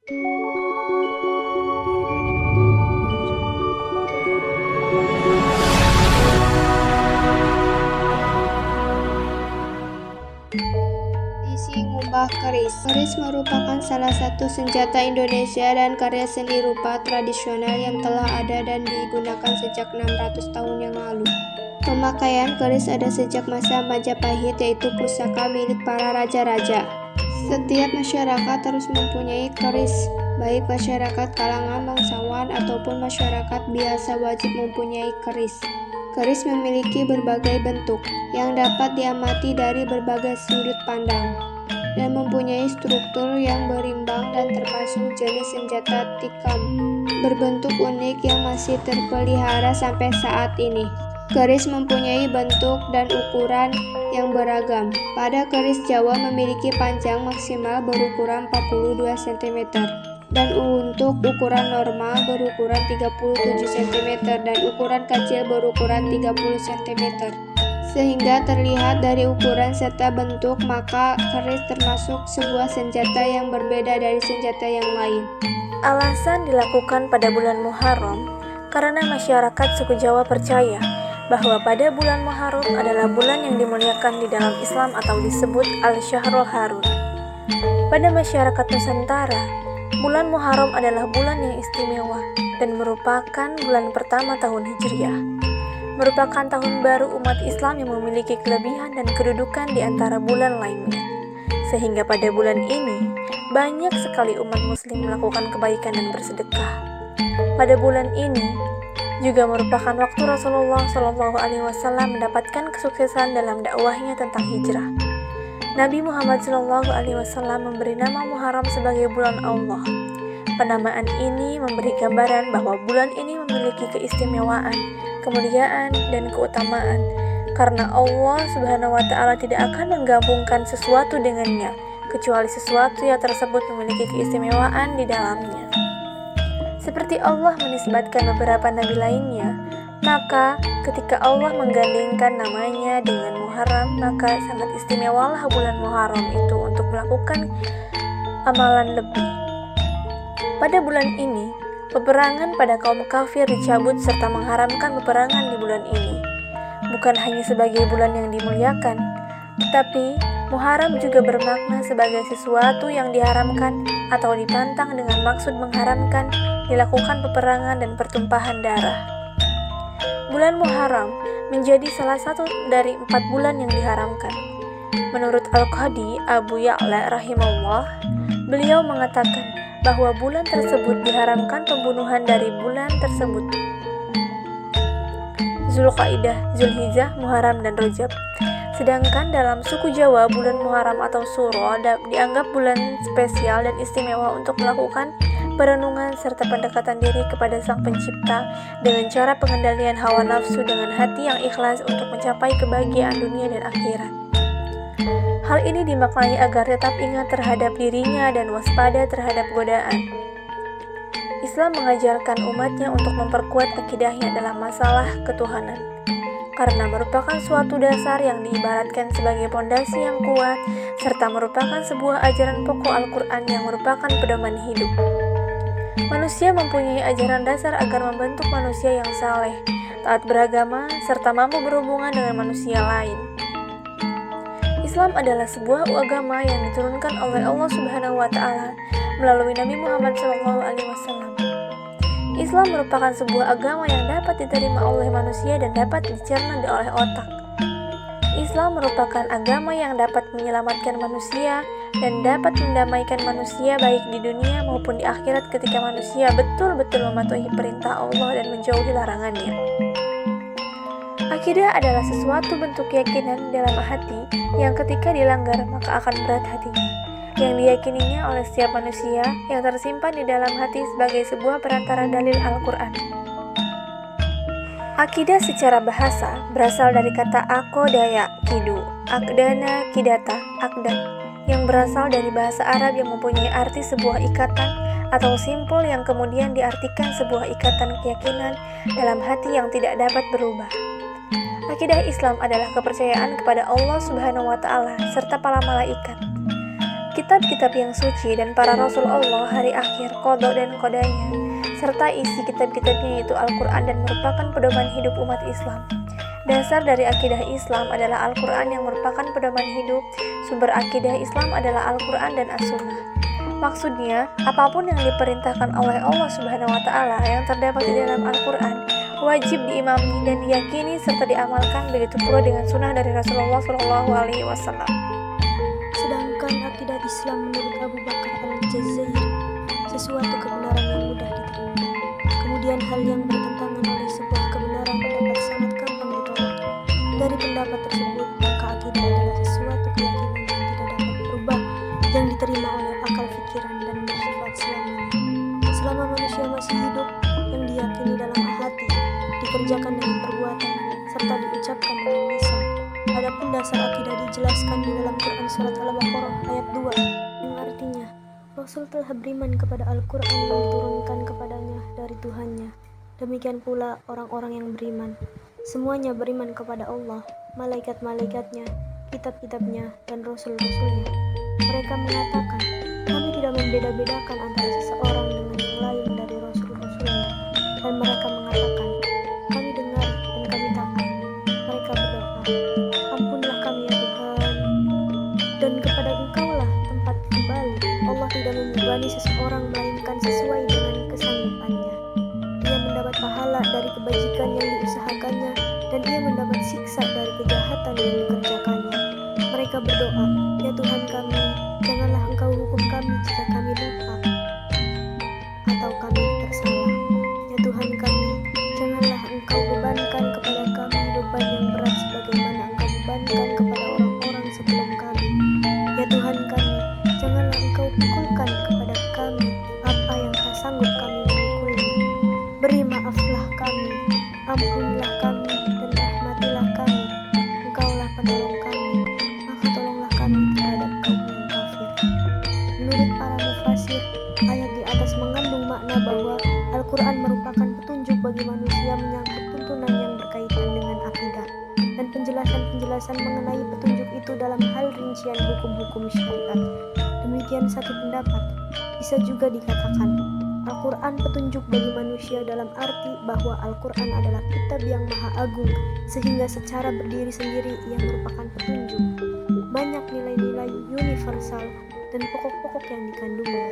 Isi ngubah keris. Keris merupakan salah satu senjata Indonesia dan karya seni rupa tradisional yang telah ada dan digunakan sejak 600 tahun yang lalu. Pemakaian keris ada sejak masa Majapahit, yaitu pusaka milik para raja-raja. Setiap masyarakat harus mempunyai keris, baik masyarakat kalangan bangsawan ataupun masyarakat biasa wajib mempunyai keris. Keris memiliki berbagai bentuk yang dapat diamati dari berbagai sudut pandang dan mempunyai struktur yang berimbang dan termasuk jenis senjata tikam berbentuk unik yang masih terpelihara sampai saat ini. Keris mempunyai bentuk dan ukuran yang beragam. Pada keris Jawa memiliki panjang maksimal berukuran 42 cm dan untuk ukuran normal berukuran 37 cm dan ukuran kecil berukuran 30 cm. Sehingga terlihat dari ukuran serta bentuk, maka keris termasuk sebuah senjata yang berbeda dari senjata yang lain. Alasan dilakukan pada bulan Muharram karena masyarakat suku Jawa percaya bahwa pada bulan Muharram adalah bulan yang dimuliakan di dalam Islam atau disebut Al-Syahrul Harun. Pada masyarakat Nusantara, bulan Muharram adalah bulan yang istimewa dan merupakan bulan pertama tahun Hijriah. Merupakan tahun baru umat Islam yang memiliki kelebihan dan kedudukan di antara bulan lainnya. Sehingga pada bulan ini, banyak sekali umat muslim melakukan kebaikan dan bersedekah. Pada bulan ini juga merupakan waktu Rasulullah SAW mendapatkan kesuksesan dalam dakwahnya tentang hijrah. Nabi Muhammad SAW memberi nama Muharram sebagai bulan Allah. Penamaan ini memberi gambaran bahwa bulan ini memiliki keistimewaan, kemuliaan, dan keutamaan, karena Allah Subhanahu wa Ta'ala tidak akan menggabungkan sesuatu dengannya, kecuali sesuatu yang tersebut memiliki keistimewaan di dalamnya. Seperti Allah menisbatkan beberapa nabi lainnya, maka ketika Allah menggandengkan namanya dengan Muharram, maka sangat istimewalah bulan Muharram itu untuk melakukan amalan lebih. Pada bulan ini, peperangan pada kaum kafir dicabut serta mengharamkan peperangan di bulan ini. Bukan hanya sebagai bulan yang dimuliakan, tetapi Muharram juga bermakna sebagai sesuatu yang diharamkan atau dipantang dengan maksud mengharamkan dilakukan peperangan dan pertumpahan darah. Bulan Muharram menjadi salah satu dari 4 bulan yang diharamkan. Menurut Al-Qadi Abu Ya'la rahimahullah, beliau mengatakan bahwa bulan tersebut diharamkan pembunuhan dari bulan tersebut: Zulqaidah, Zulhijjah, Muharram, dan Rajab. Sedangkan dalam suku Jawa, bulan Muharram atau Suro dianggap bulan spesial dan istimewa untuk melakukan perenungan serta pendekatan diri kepada Sang Pencipta dengan cara pengendalian hawa nafsu dengan hati yang ikhlas untuk mencapai kebahagiaan dunia dan akhirat. Hal ini dimaknai agar tetap ingat terhadap dirinya dan waspada terhadap godaan. Islam mengajarkan umatnya untuk memperkuat akidahnya dalam masalah ketuhanan, karena merupakan suatu dasar yang diibaratkan sebagai pondasi yang kuat, serta merupakan sebuah ajaran pokok Al-Quran yang merupakan pedoman hidup. Manusia mempunyai ajaran dasar agar membentuk manusia yang saleh, taat beragama, serta mampu berhubungan dengan manusia lain. Islam adalah sebuah agama yang diturunkan oleh Allah Subhanahu wa Ta'ala melalui Nabi Muhammad SAW. Islam merupakan sebuah agama yang dapat diterima oleh manusia dan dapat dicerna oleh otak. Islam merupakan agama yang dapat menyelamatkan manusia dan dapat mendamaikan manusia baik di dunia maupun di akhirat ketika manusia betul-betul mematuhi perintah Allah dan menjauhi larangannya. Akidah adalah sesuatu bentuk keyakinan dalam hati yang ketika dilanggar maka akan berat hatinya, yang diyakininya oleh setiap manusia yang tersimpan di dalam hati sebagai sebuah perantara dalil Al-Quran. Akidah secara bahasa berasal dari kata akodaya kidu, akdana kidata, akdan, yang berasal dari bahasa Arab yang mempunyai arti sebuah ikatan atau simpul yang kemudian diartikan sebuah ikatan keyakinan dalam hati yang tidak dapat berubah. Akidah Islam adalah kepercayaan kepada Allah Subhanahu wa Ta'ala serta para malaikat. kitab-kitab yang suci dan para rasul Allah, hari akhir, qada dan qadanya, serta isi kitab-kitabnya yaitu Al-Quran dan merupakan pedoman hidup umat Islam. Dasar dari akidah Islam adalah Al-Quran yang merupakan pedoman hidup. Sumber akidah Islam adalah Al-Quran dan As-Sunnah. Maksudnya, apapun yang diperintahkan oleh Allah Subhanahu wa Ta'ala yang terdapat di dalam Al-Quran wajib diimami dan diyakini serta diamalkan, begitu pula dengan sunnah dari Rasulullah SAW. Sedangkan akidah Islam menurut Abu Bakar al-Jazairi sesuatu kebenaran yang mudah diterima. Kemudian hal yang bertentangan oleh sebuah kebenaran dapat sangat gampang ditolak. Dari pendapat tersebut, maka akidah adalah sesuatu keyakinan yang tidak dapat berubah, yang diterima oleh akal pikiran dan bersifat selamanya. Selama manusia masih hidup, yang diyakini dalam hati, dikerjakan dengan perbuatan, serta diucapkan dengan lisan. Adapun dasar akidah dijelaskan di dalam Quran surat Al-Baqarah ayat 2, yang artinya Rasul telah beriman kepada Al-Quran yang diturunkan kepadanya dari Tuhannya. Demikian pula orang-orang yang beriman. Semuanya beriman kepada Allah, malaikat-malaikatnya, kitab-kitabnya, dan rasul-rasulnya. Mereka mengatakan, kami tidak membeda-bedakan antara seseorang dengan yang lain dari rasul-rasulnya. Dan mereka mengatakan, kami dengar dan kami taat. Mereka berdoa, ampunlah kami ya Tuhan, dan kepada Engkaulah tempat kembali. Allah tidak membebani seseorang melainkan sesuai dengan kesanggupannya. Ia mendapat pahala dari kebajikan yang diusahakannya, dan ia mendapat siksa dari kejahatan yang dikerjakannya. Mereka berdoa, ya Tuhan kami, janganlah Engkau hukum kami jika kami lupa atau kami tersalah. Ya Tuhan kami, janganlah Engkau bebankan kepada kami beban yang berat sebagaimana Engkau bebankan kepada orang-orang sebelum kami. Ya Tuhan kami, janganlah Engkau pukulkan kepada kami apa yang tak sanggup kami memikulnya. Beri maaflah kami, ampunlah kami, dan rahmatilah kami. Engkaulah penolong kami, maka tolonglah kami terhadap kaum yang kafir. Menurut para mufasir, ayat di atas mengandung makna bahwa Al-Quran merupakan petunjuk bagi manusia menyangkut tuntunan yang berkaitan dengan akidah, dan penjelasan-penjelasan mengenai petunjuk itu dalam hal rincian hukum-hukum syariat. Demikian satu pendapat. Bisa juga dikatakan Al-Quran petunjuk bagi manusia dalam arti bahwa Al-Quran adalah kitab yang maha agung, sehingga secara berdiri sendiri ia merupakan petunjuk. Banyak nilai-nilai universal dan pokok-pokok yang dikandungnya.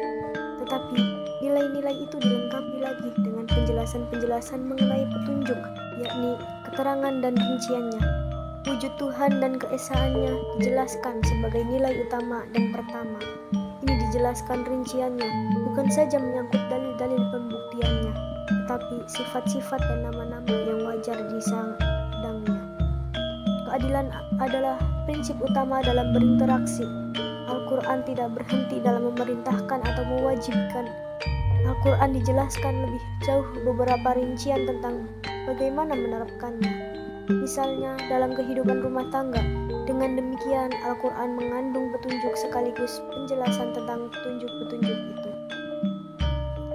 Tetapi nilai-nilai itu dilengkapi lagi dengan penjelasan-penjelasan mengenai petunjuk, yakni keterangan dan rinciannya. Wujud Tuhan dan keesaannya dijelaskan sebagai nilai utama dan pertama. Ini dijelaskan rinciannya, bukan saja menyangkut dalil-dalil pembuktiannya, tetapi sifat-sifat dan nama-nama yang wajar disandangnya. Keadilan adalah prinsip utama dalam berinteraksi. Al-Quran tidak berhenti dalam memerintahkan atau mewajibkan. Al-Quran dijelaskan lebih jauh beberapa rincian tentang bagaimana menerapkannya. Misalnya dalam kehidupan rumah tangga. Dengan demikian, Al-Quran mengandung petunjuk sekaligus penjelasan tentang petunjuk-petunjuk itu.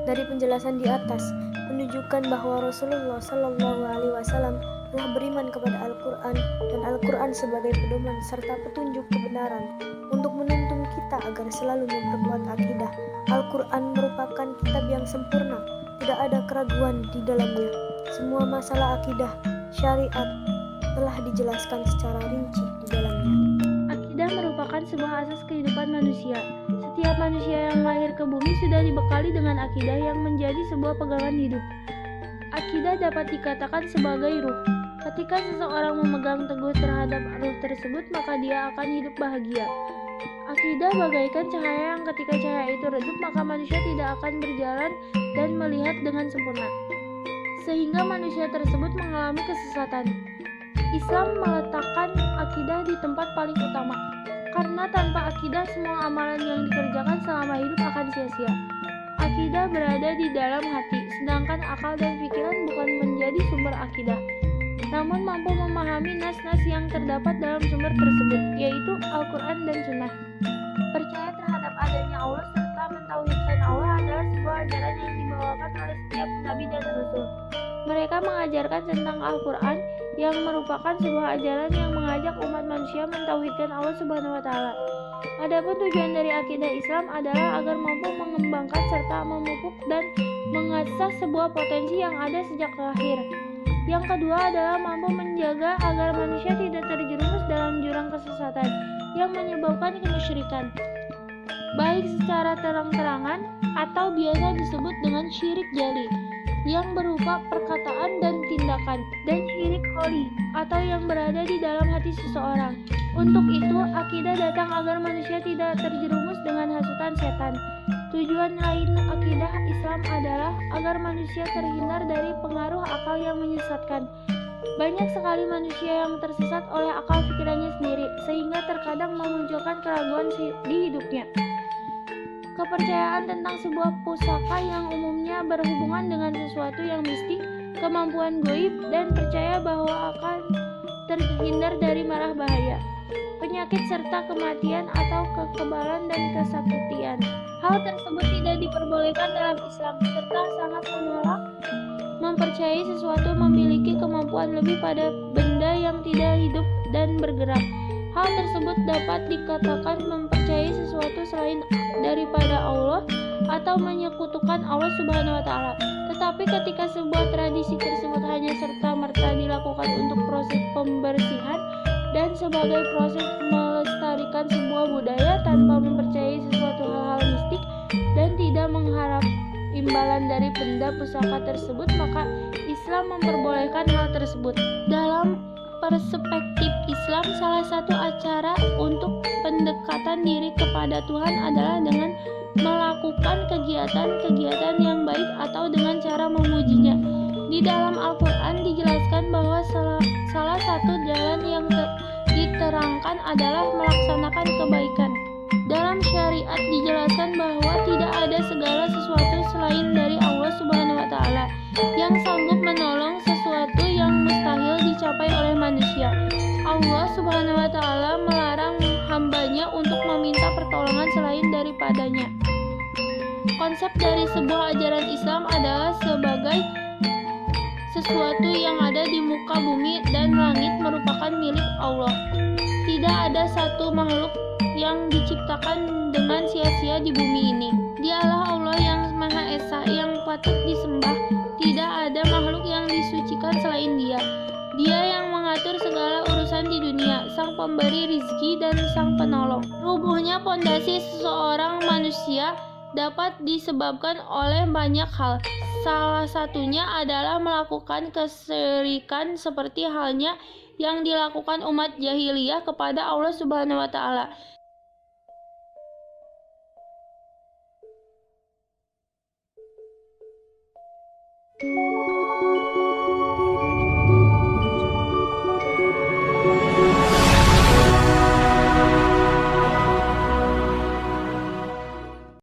Dari penjelasan di atas menunjukkan bahwa Rasulullah SAW telah beriman kepada Al-Quran dan Al-Quran sebagai pedoman serta petunjuk kebenaran untuk menuntun kita agar selalu memperkuat akidah. Al-Quran merupakan kitab yang sempurna, tidak ada keraguan di dalamnya. Semua masalah akidah, syariat telah dijelaskan secara rinci di dalamnya. Akidah merupakan sebuah asas kehidupan manusia. Setiap manusia yang lahir ke bumi sudah dibekali dengan akidah yang menjadi sebuah pegangan hidup. Akidah dapat dikatakan sebagai ruh. Ketika seseorang memegang teguh terhadap ruh tersebut, maka dia akan hidup bahagia. Akidah bagaikan cahaya yang ketika cahaya itu redup, maka manusia tidak akan berjalan dan melihat dengan sempurna, sehingga manusia tersebut mengalami kesesatan. Islam meletakkan akidah di tempat paling utama, karena tanpa akidah semua amalan yang dikerjakan selama hidup akan sia-sia. Akidah berada di dalam hati, sedangkan akal dan pikiran bukan menjadi sumber akidah, namun mampu memahami nas-nas yang terdapat dalam sumber tersebut, yaitu Al-Quran dan Sunnah. Percaya terhadap adanya Allah serta mentauhidkan Allah adalah sebuah ajaran yang dibawakan oleh setiap nabi dan rasul. Mereka mengajarkan tentang Al-Quran yang merupakan sebuah ajaran yang mengajak umat manusia mentauhidkan Allah Subhanahu wa Ta'ala. Adapun tujuan dari akidah Islam adalah agar mampu mengembangkan serta memupuk dan mengasah sebuah potensi yang ada sejak lahir. Yang kedua adalah mampu menjaga agar manusia tidak terjerumus dalam jurang kesesatan yang menyebabkan kemusyrikan, baik secara terang-terangan atau biasa disebut dengan syirik jali, yang berupa perkataan dan tindakan, dan syirik holi, atau yang berada di dalam hati seseorang. Untuk itu, akidah datang agar manusia tidak terjerumus dengan hasutan setan. Tujuan lain akidah Islam adalah agar manusia terhindar dari pengaruh akal yang menyesatkan. Banyak sekali manusia yang tersesat oleh akal pikirannya sendiri, sehingga terkadang memunculkan keraguan di hidupnya. Kepercayaan tentang sebuah pusaka yang umumnya berhubungan dengan sesuatu yang mistik, kemampuan goib, dan percaya bahwa akan terhindar dari marah bahaya, penyakit serta kematian atau kekebalan dan kesaktian. Hal tersebut tidak diperbolehkan dalam Islam, serta sangat menolak mempercayai sesuatu memiliki kemampuan lebih pada benda yang tidak hidup dan bergerak. Hal tersebut dapat dikatakan mempercayai sesuatu selain daripada Allah atau menyekutukan Allah Subhanahu wa Ta'ala. Tetapi ketika sebuah tradisi tersebut hanya serta-merta dilakukan untuk proses pembersihan dan sebagai proses melestarikan sebuah budaya tanpa mempercayai sesuatu hal-hal mistik dan tidak mengharap imbalan dari benda pusaka tersebut, maka Islam memperbolehkan hal tersebut. Dalam perspektif Islam, salah satu acara untuk pendekatan diri kepada Tuhan adalah dengan melakukan kegiatan-kegiatan yang baik atau dengan cara memujinya. Di dalam Al-Quran dijelaskan bahwa salah satu jalan yang diterangkan adalah melaksanakan kebaikan. Dalam syariat dijelaskan bahwa tidak ada segala sesuatu selain dari Allah Subhanahu wa Ta'ala yang sanggup menolong sesuatu yang mustahil dicapai oleh manusia. Allah Subhanahu wa Ta'ala melarang hambanya untuk meminta pertolongan selain daripadanya. Konsep dari sebuah ajaran Islam adalah sebagai sesuatu yang ada di muka bumi dan langit merupakan milik Allah. Tidak ada satu makhluk yang diciptakan dengan sia-sia di bumi ini. Dialah Allah yang Maha Esa, yang patut disembah. Tidak ada makhluk yang disucikan selain Dia. Dia yang mengatur segala urusan di dunia, Sang Pemberi rizki dan Sang Penolong. Rubuhnya pondasi seseorang manusia dapat disebabkan oleh banyak hal. Salah satunya adalah melakukan kesyirikan seperti halnya yang dilakukan umat jahiliyah kepada Allah Subhanahu wa Ta'ala.